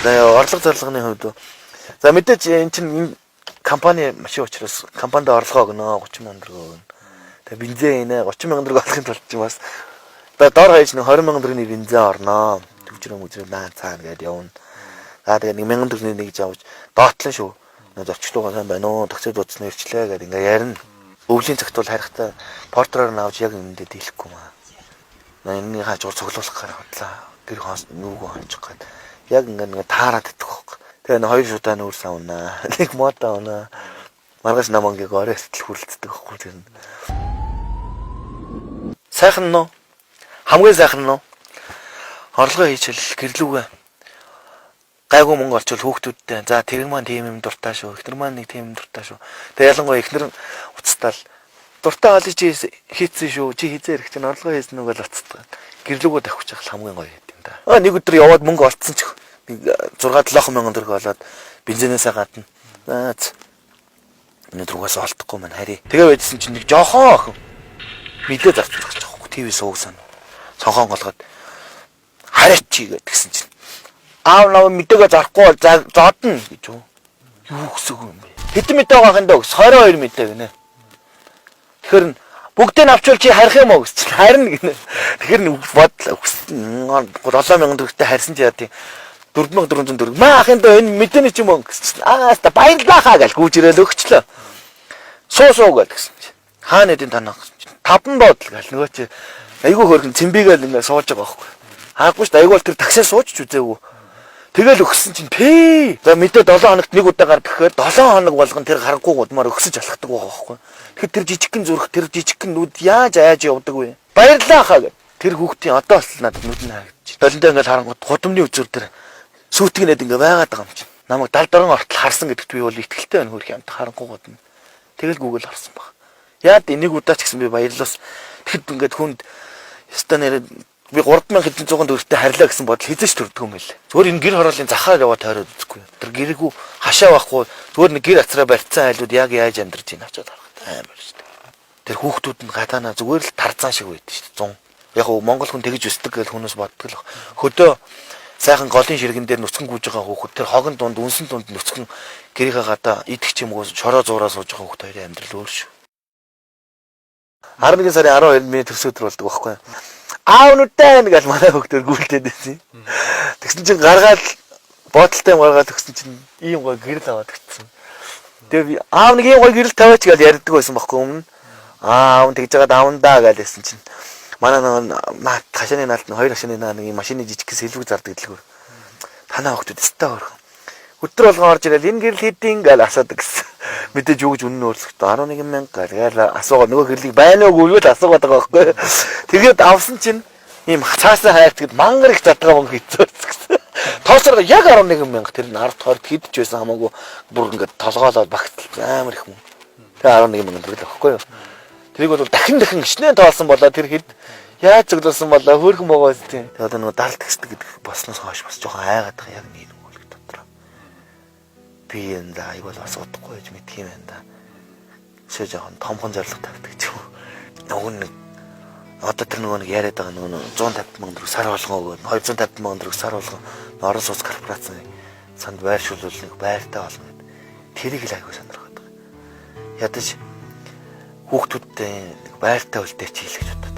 Орлого зорилгоны хувьд за мэдээж эн чинь компани машин учраас компанид орлогоо өгнө 30 сая төгрөг өгнө. Тэгээ бензин инэ 30 сая төгрөг олохын тулд чи бас доор хаяж нэг 20 сая төгрөгийн бензин орноо. Төвчрөө мүзрээ наан цаана гэдээ явна. За тэгээ 1 сая төгрөгийн нэг гэж авч доотлон шүү. Зорчлуугаа сайн байна уу? Таксид удсан ирчлээ гэдэг ингээ ярина. Өвлийн цагт бол харихтаа портроор нь авч яг юмдээ дийлэхгүй маа. Энэний хаач цуглуулах гараа бодлаа. Гэр хоос нүгөө хончих гээд яг ингээ таарад идэх байхгүй. Тэгээ энэ хоёр шудаа нүүр савнаа. Нэг мото оноо. Маргааш намангийг орой сэтгэл хүрлцдэг байхгүй тэр нь. Сайхан нөө. Хамгийн сайхан нөө. Орлогоо хийчихэл гэрлүүгээ. Гайгүй мөнгө олчвол хүүхдүүдтэй. За тэрэг маань тийм юм дуртай шүү. Эхнэр маань нэг тийм юм дуртай шүү. Тэгээ ялангуяа эхнэр нь уцтаал дуртай олж хийцэн шүү. Чи хизээ ирэх чинь орлогоо хийсэн үг л уцтдаг. Гэрлүүгөө тавьчих чахал хамгийн гоё юм да. Нэг өдөр яваад мөнгө олцсон ч 6-7 сая төгрөг олоод бензинээсээ гадна. Өнөөдөр угаасаа олдохгүй маань хари. Тэгээ байжсэн чинь нэг жоохон охин мэдээ зарцуулах гэж байгаа байхгүй. ТV суугсан. Цонхон голгоод хараач чи гэдгсэн чинь аав нав мэдээгээ зарахгүй бол зодно гэж юу. Юу гэсэн юм бэ? Хэдэн мэдээ байгаа юм даа? 22 мэдээ гинэ. Тэгэхээр бүгдийг авчвал чи харих юм уу гэж харна гинэ. Тэгэхээр бодлоо өгсөн. 7 сая төгрөгтэй харьсан чи яа тийм 4400 төгрөг. Маахын доо энэ мэдээний ч юм уу гэсэн. Та баярлаа хаа гэж гүйжрэл өгчлөө. Суу гэсэн чи. Хаана эдийн танаа гэсэн чи. 5 бодол гал нөгөө чи айгүй хөргөн цэмбигээл ингээ сууж байгаа байхгүй. Хаагүй ш айгүй бол тэр таксиас сууж ч үзээгүй. Тэгэл өгсөн чинь тий. За мэдээ 7 хоногт нэг удаа гардаг гэхээр 7 хоног болгон тэр харахгүй гудмаар өгсөж алхдаг байгаа байхгүй. Тэгэхээр тэр жижигхэн зүрх тэр жижигхэн нүд яаж явдаг вэ? Баярлаа хаа гэв. Тэр хүүхдийн одоо бол надад нүд нь харагдчих. Долондоо ингээ харангууд гудамны үзүүр тэр сүйтгэнэд ингээ байгаад байгаа юм чинь. Намайг далдорон ортол харсан гэдэгт би бол итгэлтэй байна хөрх юмд харангуй гудна. Тэгэл Google харсан баг. Яад энийг удаач гэсэн би баярлалаас тэгэд ингээд хүнд ёстой нэр би 3100 төгрөгтэй харьлаа гэсэн бодол хизээч төрдөг юм байл. Зүгээр энэ гэр хорооллын захаар яваад тойроод үзэхгүй. Тэр гэрэгүү хашаа байхгүй зүгээр нэг гэр ацраа барьцсан айлууд яг яаж амьдарч ийн авчаад харахад амар шүү дээ. Тэр хүүхдүүд нь гадаанаа зүгээр л тарцаан шиг байдаг шүү дээ. 100. Яг уу монгол хүн тэгж өсдөг гэж хүмүүс боддог л. Хөдөө сайхан голын ширгэн дээр нүцгэн гүйж байгаа хүүхэд тэр хогон дунд үнсэн дунд нүцгэн гэрийнхээ гадаа идэх ч юм уу шороо зураа сууж байгаа хүүхэд хоёрын амьдрал өөр шүү. 11 сарын 12-нд миний төс өдөр болдог байхгүй. Аав нүдтэй гэж манай хөгтөр гүйлдээд байсан. Тэгсэн чинь гаргаад бодолтой гаргаад өгсөн чинь ийм гоо гэрэл аваад өгсөн. Тэгээ би аав нэг ийм гоо гэрэл тавиач гэж ярьдаг байсан байхгүй өмнө. Аав тэгж жагаад аавндаа гэлсэн чинь манай наад хашааны наалд нь хоёр хашааны наа нэг машины жижиг сэлвэг зардаг дэлгүүр. Танаа хөгтөд өстэй хөрх. Өдөр болгон орж ирэл энэ гэрэл хэдийн гал асуудаг гэсэн. Мэдээж юу гэж үнэн өөрсөхдөө 11000 гаал асуугаа нөгөө гэрлийг байна уугүй юу л асуугаад байгаа байхгүй. Тэгээд авсан чинь ийм цаасаа хайрцгээд мангар их задгаа мөнгө хийцөөс гэсэн. Тоосоор яг 11000 тэр нь 10 тохиолд хидэж байсан хамаагүй бүр ингээд толгоолоод багтал амар их мөнгө. Тэгээ 11000 төгрөг байхгүй юу. Тэрийг бол дахин ичнээн тоолсон болоо тэр хэд яаж зөвлөсөн болоо хөөрхөн байгаа үстэй. Тэгээ одоо нөгөө даралт гэсдэг гэдэг босноос хойш бас жоохон айгаад байгаа яг нэг үйл дотроо. Би энэ аяг бол бас удахгүй гэж мэдх юм байна да. Шээ жоохон томхон зориг тавьдаг ч юм. Нөгөө нэг одоо тэр нөгөө нэг яриад байгаа нөгөө 150 сая төгрөг сар болгоо өгөө 250 сая төгрөг сар болгоо орон сууц корпорацийн санд байршуулвал нэг байртай болно гэдэг. Тэрийг л аягүй сонирхоод байгаа. Ядаж хүүхдүүдтэй байртай үлдээч хийх гэж боддог.